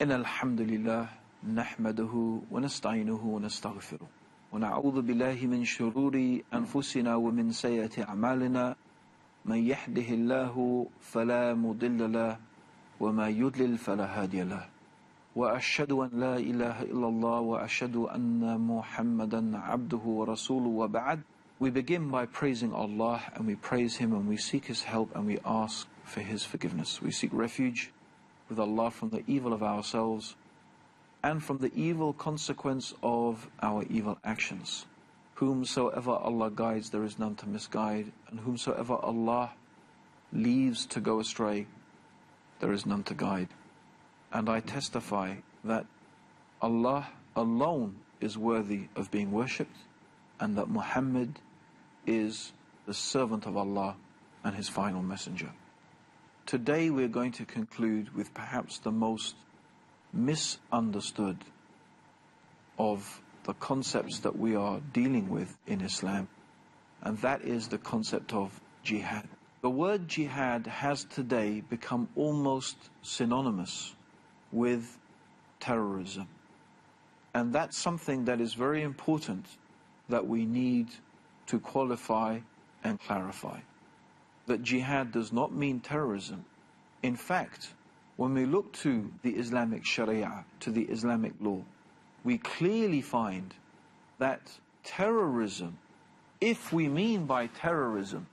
إن الحمد لله نحمده ونستعينه ونستغفره ونعوذ بالله من شرور أنفسنا ومن سيئات أعمالنا من يهده الله فلا مضل له وما يضلل فلا هادي له وأشهد أن لا إله إلا الله وأشهد أن محمدا عبده ورسوله وبعد. We begin by praising Allah, and we praise Him and we seek His help and we ask for His forgiveness. We seek refuge with Allah from the evil of ourselves and from the evil consequence of our evil actions. Whomsoever Allah guides, there is none to misguide, and whomsoever Allah leaves to go astray, there is none to guide. And I testify that Allah alone is worthy of being worshipped, and that Muhammad is the servant of Allah and His final messenger. Today we're going to conclude with perhaps the most misunderstood of the concepts that we are dealing with in Islam, and that is the concept of jihad. The word jihad has today become almost synonymous with terrorism, and that's something that is very important that we need to qualify and clarify. That jihad does not mean terrorism. In fact, when we look to the Islamic Sharia, to the Islamic law, we clearly find that terrorism, if we mean by terrorism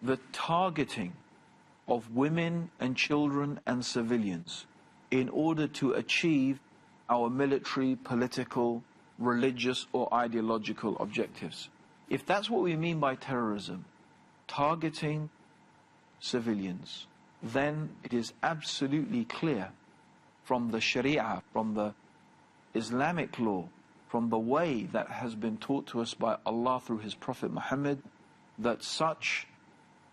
the targeting of women and children and civilians in order to achieve our military, political, religious or ideological objectives. If that's what we mean by terrorism, targeting civilians, then it is absolutely clear from the Sharia, from the Islamic law, from the way that has been taught to us by Allah through His Prophet Muhammad, that such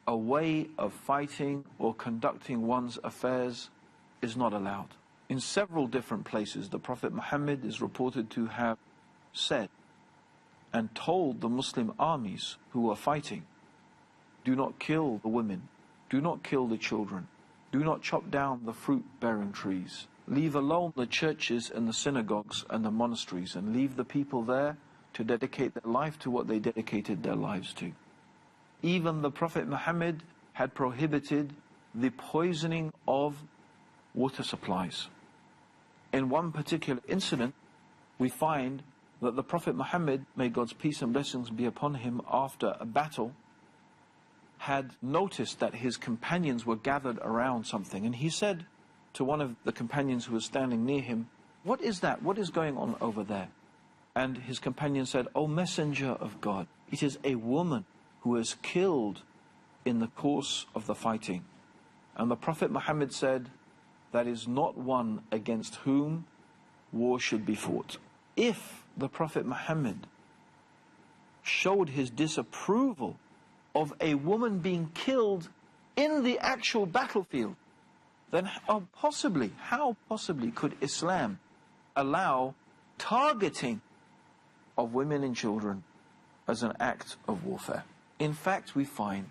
a way of fighting or conducting one's affairs is not allowed. In several different places, the Prophet Muhammad is reported to have said and told the Muslim armies who are fighting, do not kill the women, do not kill the children, do not chop down the fruit-bearing trees, leave alone the churches and the synagogues and the monasteries, and leave the people there to dedicate their life to what they dedicated their lives to. Even the Prophet Muhammad had prohibited the poisoning of water supplies. In one particular incident, we find that the Prophet Muhammad, may God's peace and blessings be upon him, after a battle, had noticed that his companions were gathered around something, and he said to one of the companions who was standing near him, "What is that? What is going on over there?" And his companion said, "O Messenger of God, it is a woman who was killed in the course of the fighting." And the Prophet Muhammad said, "That is not one against whom war should be fought." If the Prophet Muhammad showed his disapproval of a woman being killed in the actual battlefield, then how possibly could Islam allow targeting of women and children as an act of warfare? In fact, we find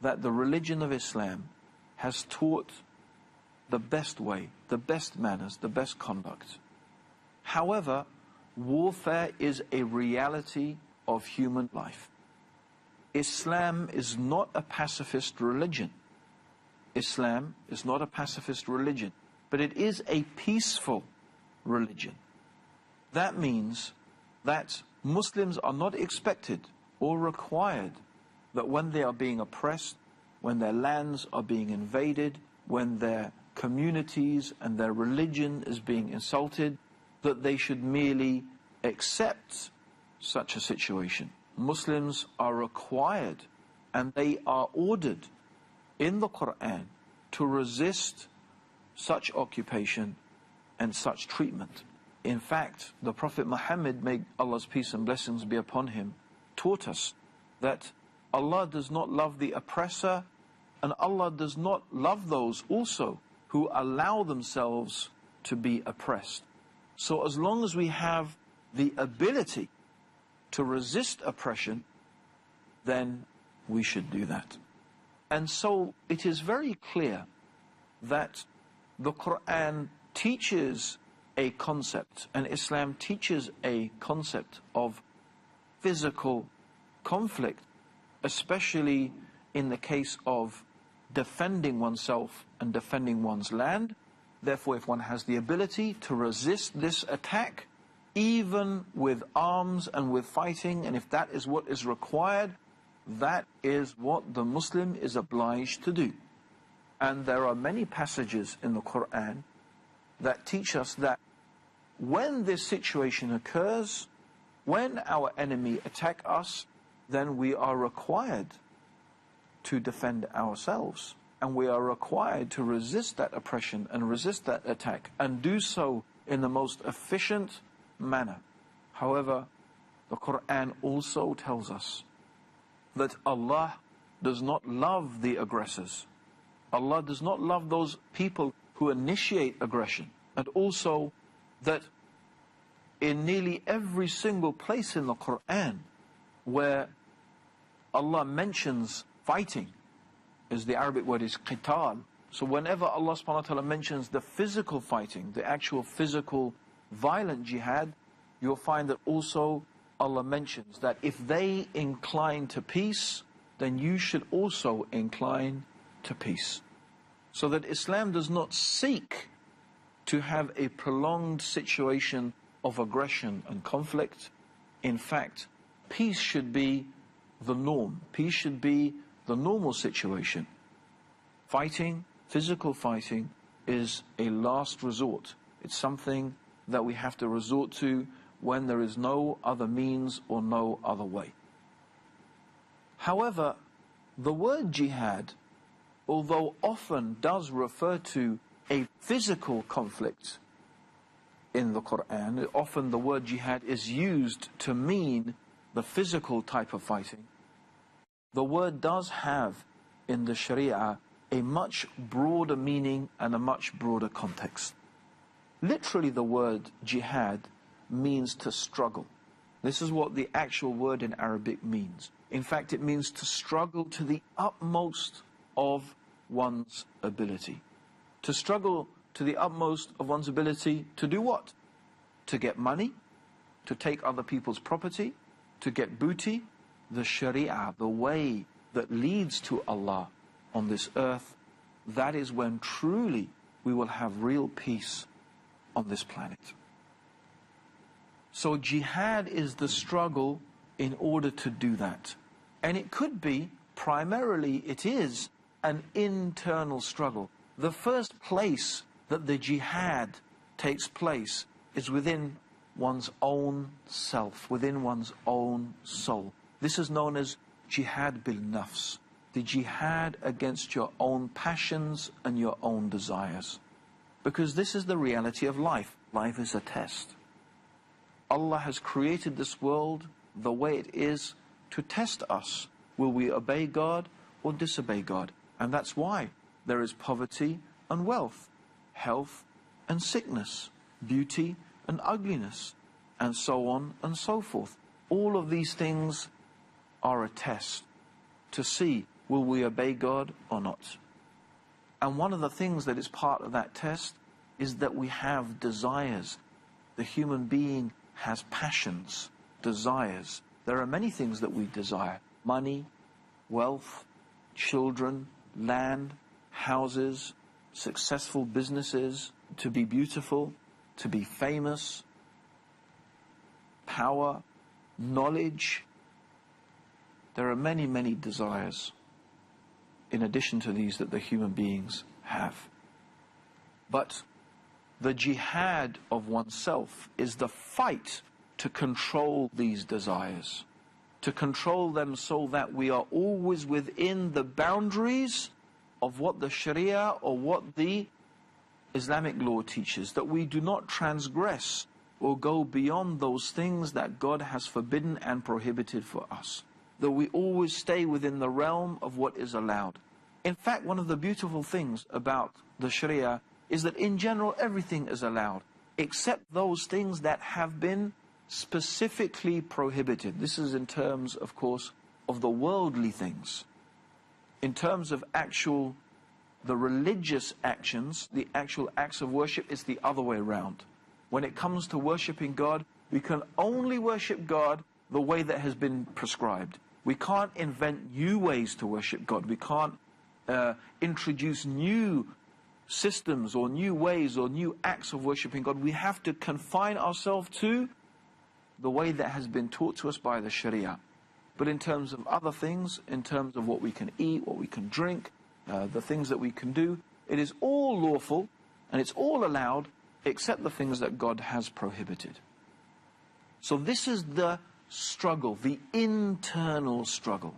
that the religion of Islam has taught the best way, the best manners, the best conduct. However, warfare is a reality of human life. Islam is not a pacifist religion. Islam is not a pacifist religion, but it is a peaceful religion. That means that Muslims are not expected or required that when they are being oppressed, when their lands are being invaded, when their communities and their religion is being insulted, that they should merely accept such a situation. Muslims are required and they are ordered in the Quran to resist such occupation and such treatment. In fact, the Prophet Muhammad, may Allah's peace and blessings be upon him, taught us that Allah does not love the oppressor, and Allah does not love those also who allow themselves to be oppressed. So as long as we have the ability to resist oppression, then we should do that. And so it is very clear that the Quran teaches a concept, and Islam teaches a concept of physical conflict, especially in the case of defending oneself and defending one's land. Therefore, if one has the ability to resist this attack, even with arms and with fighting, and if that is what is required, that is what the Muslim is obliged to do. And there are many passages in the Quran that teach us that when this situation occurs, when our enemy attack us, then we are required to defend ourselves. And we are required to resist that oppression and resist that attack, and do so in the most efficient manner. However, the Quran also tells us that Allah does not love the aggressors. Allah does not love those people who initiate aggression. And also that in nearly every single place in the Quran where Allah mentions fighting, is the Arabic word is qital. So whenever Allah subhanahu wa ta'ala mentions the physical fighting, the actual physical violent jihad, you'll find that also Allah mentions that if they incline to peace, then you should also incline to peace. So that Islam does not seek to have a prolonged situation of aggression and conflict. In fact, peace should be the norm. Peace should be the normal situation. Fighting, physical fighting, is a last resort. It's something that we have to resort to when there is no other means or no other way. However, the word jihad, although often does refer to a physical conflict in the Quran, often the word jihad is used to mean the physical type of fighting. The word does have in the Sharia a much broader meaning and a much broader context. Literally, the word jihad means to struggle. This is what the actual word in Arabic means. In fact, it means to struggle to the utmost of one's ability. To struggle to the utmost of one's ability to do what? To get money, to take other people's property, to get booty. The Sharia, the way that leads to Allah on this earth, that is when truly we will have real peace on this planet. So jihad is the struggle in order to do that. And it could be, primarily it is, an internal struggle. The first place that the jihad takes place is within one's own self, within one's own soul. This is known as jihad bil nafs, the jihad against your own passions and your own desires. Because this is the reality of life. Life is a test. Allah has created this world the way it is to test us. Will we obey God or disobey God? And that's why there is poverty and wealth, health and sickness, beauty and ugliness, and so on and so forth. All of these things are a test to see, will we obey God or not? And one of the things that is part of that test is that we have desires. The human being has passions, desires. There are many things that we desire: money, wealth, children, land, houses, successful businesses, to be beautiful, to be famous, power, knowledge. There are many, many desires in addition to these that the human beings have. But the jihad of oneself is the fight to control these desires, to control them so that we are always within the boundaries of what the Sharia or what the Islamic law teaches, that we do not transgress or go beyond those things that God has forbidden and prohibited for us, that we always stay within the realm of what is allowed. In fact, one of the beautiful things about the Sharia is that in general everything is allowed, except those things that have been specifically prohibited. This is in terms, of course, of the worldly things. In terms of actual the religious actions, the actual acts of worship, is the other way around. When it comes to worshipping God, we can only worship God the way that has been prescribed. We can't invent new ways to worship God. We can't introduce new systems or new ways or new acts of worshipping God. We have to confine ourselves to the way that has been taught to us by the Sharia. But in terms of other things, in terms of what we can eat, what we can drink, the things that we can do, it is all lawful and it's all allowed except the things that God has prohibited. So this is the struggle, the internal struggle,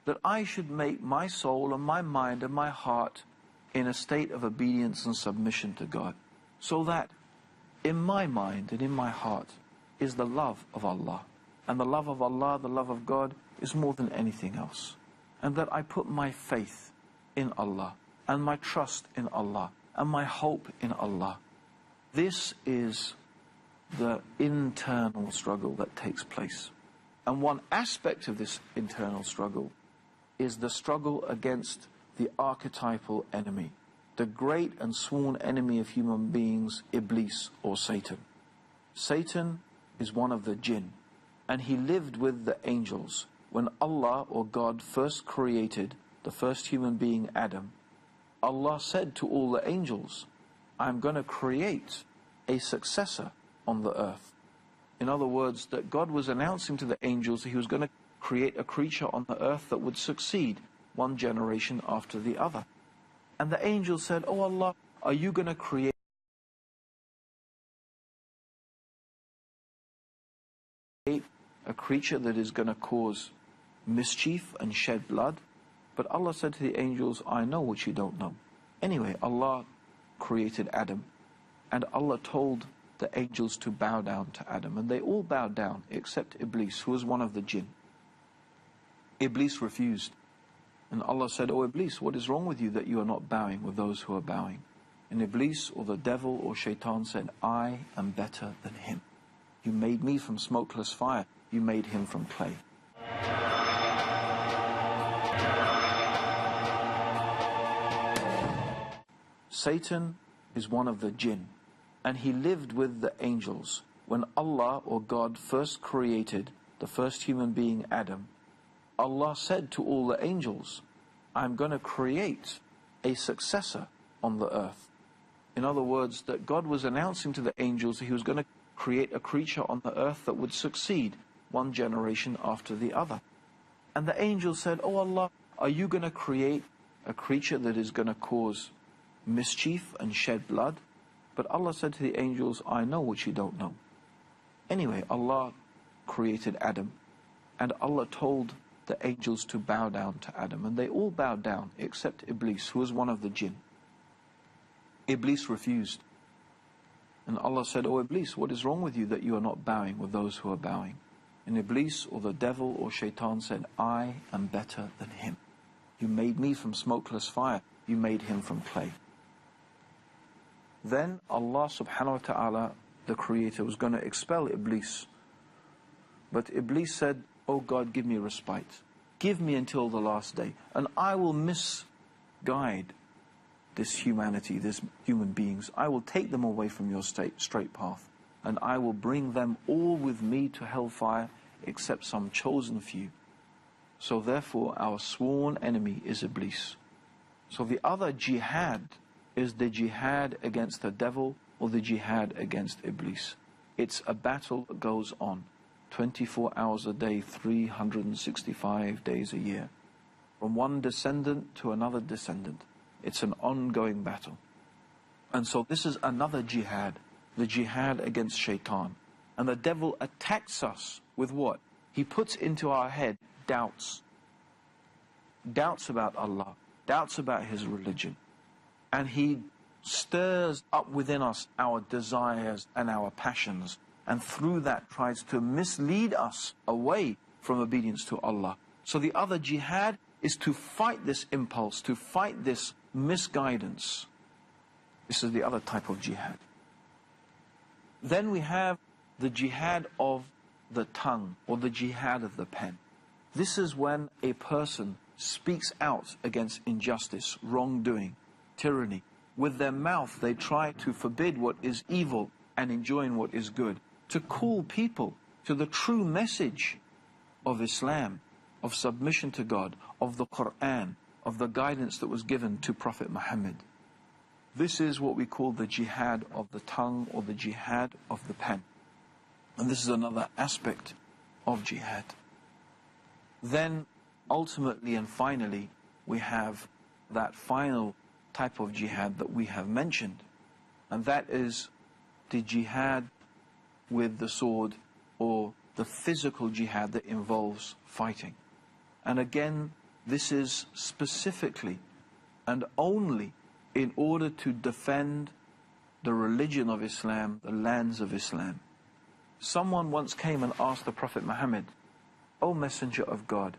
that I should make my soul and my mind and my heart in a state of obedience and submission to God, so that in my mind and in my heart is the love of Allah. And the love of Allah, the love of God, is more than anything else. And that I put my faith in Allah, and my trust in Allah, and my hope in Allah. This is the internal struggle that takes place. And one aspect of this internal struggle is the struggle against the archetypal enemy, the great and sworn enemy of human beings, Iblis or Satan. Satan is one of the jinn, and he lived with the angels. When Allah or God first created the first human being, Adam, Allah said to all the angels, I'm going to create a successor on the earth. In other words, that God was announcing to the angels that he was going to create a creature on the earth that would succeed one generation after the other. And the angels said, oh Allah, are you going to create a creature that is going to cause mischief and shed blood? But Allah said to the angels, I know what you don't know. Anyway, Allah created Adam, and Allah told the angels to bow down to Adam, and they all bowed down except Iblis, who was one of the jinn. Iblis refused, and Allah said, oh Iblis, what is wrong with you that you are not bowing with those who are bowing? And Iblis, or the devil, or Shaitan said, I am better than him. You made me from smokeless fire, you made him from clay. Satan is one of the jinn, and he lived with the angels. When Allah or God first created the first human being, Adam, Allah said to all the angels, I'm going to create a successor on the earth. In other words, that God was announcing to the angels that he was going to create a creature on the earth that would succeed one generation after the other. And the angels said, oh Allah, are you going to create a creature that is going to cause mischief and shed blood? But Allah said to the angels, I know what you don't know. Anyway, Allah created Adam, and Allah told the angels to bow down to Adam, and they all bowed down except Iblis, who was one of the jinn. Iblis refused, and Allah said, oh Iblis, what is wrong with you that you are not bowing with those who are bowing? And Iblis, or the devil, or Shaitan said, I am better than him. You made me from smokeless fire, you made him from clay. Then Allah subhanahu wa ta'ala, the Creator, was going to expel Iblis. But Iblis said, oh God, give me respite. Give me until the last day, and I will misguide this humanity, this human beings. I will take them away from your straight path, and I will bring them all with me to hellfire, except some chosen few. So therefore, our sworn enemy is Iblis. So the other jihad is the jihad against the devil, or the jihad against Iblis. It's a battle that goes on 24 hours a day, 365 days a year, from one descendant to another descendant. It's an ongoing battle. And so this is another jihad, the jihad against Shaitan. And the devil attacks us with what? He puts into our head doubts. Doubts about Allah, doubts about his religion. And he stirs up within us our desires and our passions, and through that tries to mislead us away from obedience to Allah. So the other jihad is to fight this impulse, to fight this misguidance. This is the other type of jihad. Then we have the jihad of the tongue, or the jihad of the pen. This is when a person speaks out against injustice, wrongdoing, tyranny. With their mouth, they try to forbid what is evil and enjoin what is good. To call people to the true message of Islam, of submission to God, of the Quran, of the guidance that was given to Prophet Muhammad. This is what we call the jihad of the tongue, or the jihad of the pen. And this is another aspect of jihad. Then, ultimately and finally, we have that final type of jihad that we have mentioned, and that is the jihad with the sword, or the physical jihad that involves fighting. And again, this is specifically and only in order to defend the religion of Islam, the lands of Islam. Someone once came and asked the Prophet Muhammad, "O Messenger of God,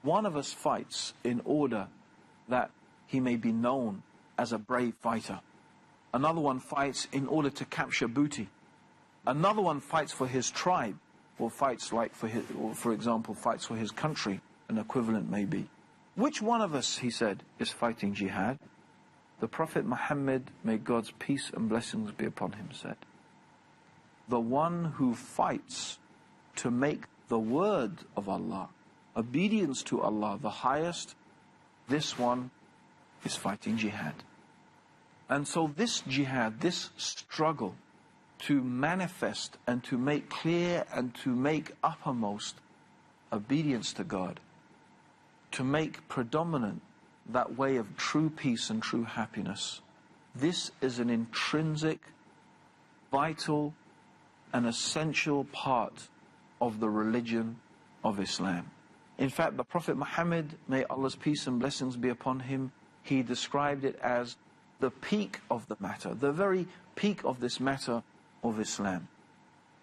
one of us fights in order that he may be known as a brave fighter. Another one fights in order to capture booty. Another one fights for his tribe, or fights like for his, or for example, fights for his country, an equivalent may be. Which one of us," he said, "is fighting jihad?" The Prophet Muhammad, may God's peace and blessings be upon him, said, "The one who fights to make the word of Allah, obedience to Allah, the highest, this one is fighting jihad." And so this jihad, this struggle to manifest and to make clear and to make uppermost obedience to God, to make predominant that way of true peace and true happiness, this is an intrinsic, vital and essential part of the religion of Islam. In fact, the Prophet Muhammad, may Allah's peace and blessings be upon him, he described it as the peak of the matter, the very peak of this matter of Islam.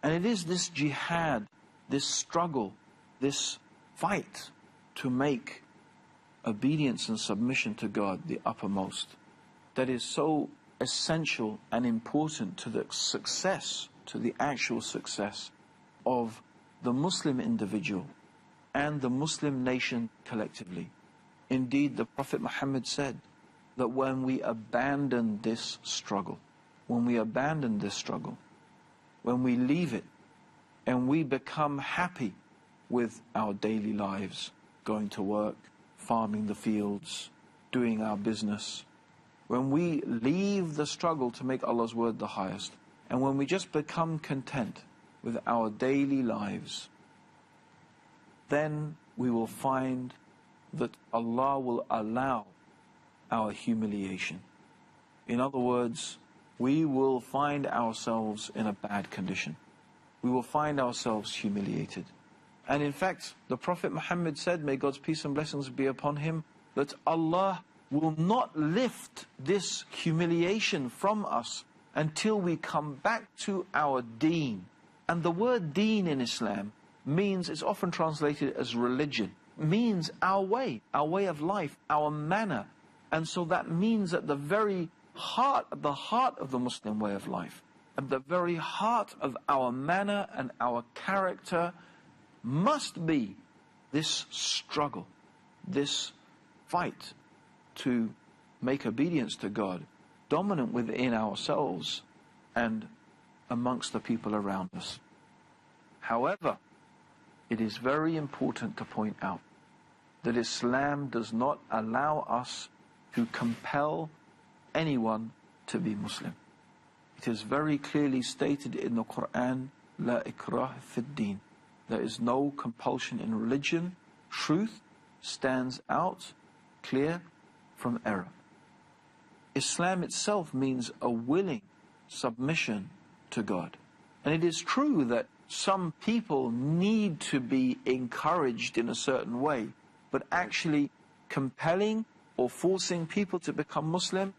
And it is this jihad, this struggle, this fight to make obedience and submission to God the uppermost, that is so essential and important to the success, to the actual success of the Muslim individual and the Muslim nation collectively. Indeed, the Prophet Muhammad said that when we abandon this struggle, when we leave it and we become happy with our daily lives, going to work, farming the fields, doing our business, when we leave the struggle to make Allah's word the highest, and when we just become content with our daily lives, then we will find that Allah will allow our humiliation. In other words, we will find ourselves in a bad condition. We will find ourselves humiliated. And in fact, the Prophet Muhammad said, may God's peace and blessings be upon him, that Allah will not lift this humiliation from us until we come back to our deen. And the word deen in Islam means, it's often translated as religion, means our way of life, our manner. And so that means at the very heart of the Muslim way of life, at the very heart of our manner and our character, must be this struggle, this fight to make obedience to God dominant within ourselves and amongst the people around us. However, it is very important to point out that Islam does not allow us to compel anyone to be Muslim. It is very clearly stated in the Quran, La ikrah fid din. There is no compulsion in religion. Truth stands out clear from error. Islam itself means a willing submission to God. And it is true that some people need to be encouraged in a certain way, but actually compelling or forcing people to become Muslim,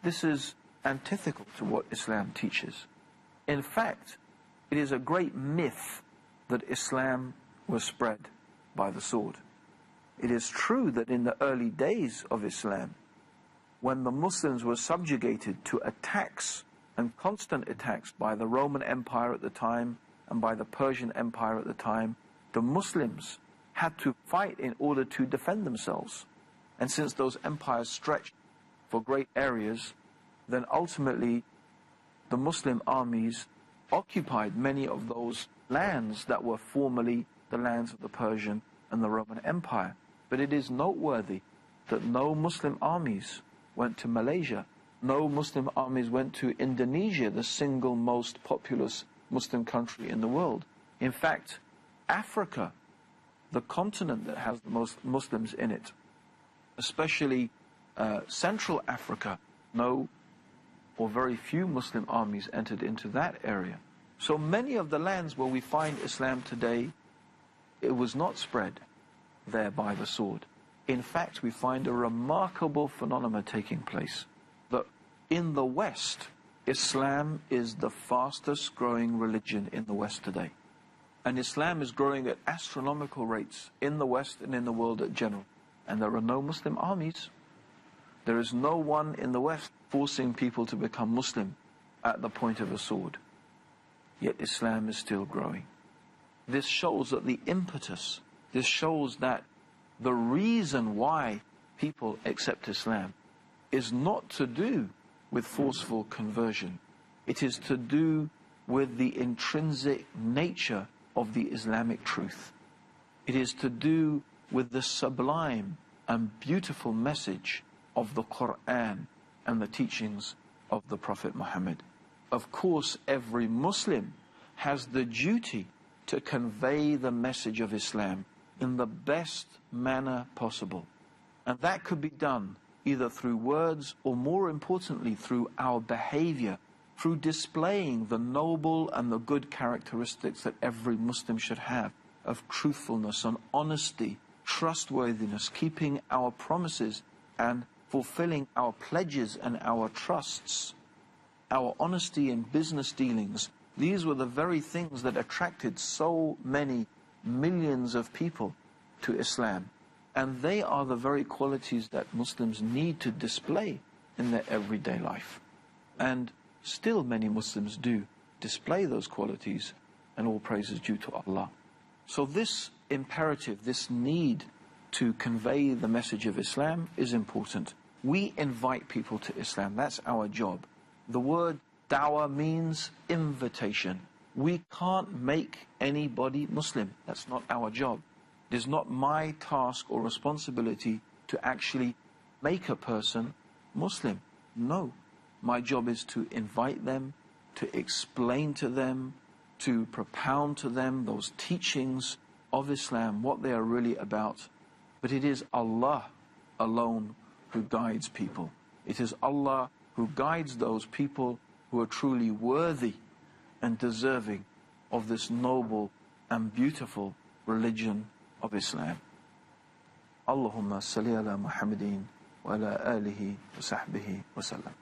this is antithetical to what Islam teaches. In fact, it is a great myth that Islam was spread by the sword. It is true that in the early days of Islam, when the Muslims were subjugated to attacks and constant attacks by the Roman Empire at the time and by the Persian Empire at the time, the Muslims had to fight in order to defend themselves. And since those empires stretched for great areas, then ultimately the Muslim armies occupied many of those lands that were formerly the lands of the Persian and the Roman Empire. But it is noteworthy that no Muslim armies went to Malaysia, no Muslim armies went to Indonesia, the single most populous Muslim country in the world. In fact, Africa, the continent that has the most Muslims in it, especially Central Africa, no or very few Muslim armies entered into that area. So many of the lands where we find Islam today, it was not spread there by the sword. In fact, we find a remarkable phenomenon taking place, that in the West, Islam is the fastest growing religion in the West today. And Islam is growing at astronomical rates in the West and in the world in general. And there are no Muslim armies. There is no one in the West forcing people to become Muslim at the point of a sword. Yet Islam is still growing. This shows that the impetus, this shows that the reason why people accept Islam is not to do with forceful conversion. It is to do with the intrinsic nature of the Islamic truth. It is to do with the sublime and beautiful message of the Quran and the teachings of the Prophet Muhammad. Of course, every Muslim has the duty to convey the message of Islam in the best manner possible. And that could be done either through words or, more importantly, through our behavior, through displaying the noble and the good characteristics that every Muslim should have of truthfulness and honesty, trustworthiness, keeping our promises and fulfilling our pledges and our trusts, our honesty in business dealings. These were the very things that attracted so many millions of people to Islam. And they are the very qualities that Muslims need to display in their everyday life. And still many Muslims do display those qualities, and all praise is due to Allah. So this imperative, this need to convey the message of Islam is important. We invite people to Islam. That's our job. The word da'wah means invitation. We can't make anybody Muslim. That's not our job. It is not my task or responsibility to actually make a person Muslim. No. My job is to invite them, to explain to them, to propound to them those teachings of Islam, what they are really about. But it is Allah alone who guides people. It is Allah who guides those people who are truly worthy and deserving of this noble and beautiful religion of Islam. Allahumma salli ala Muhammadin wa ala alihi wa sahbihi wa sallam.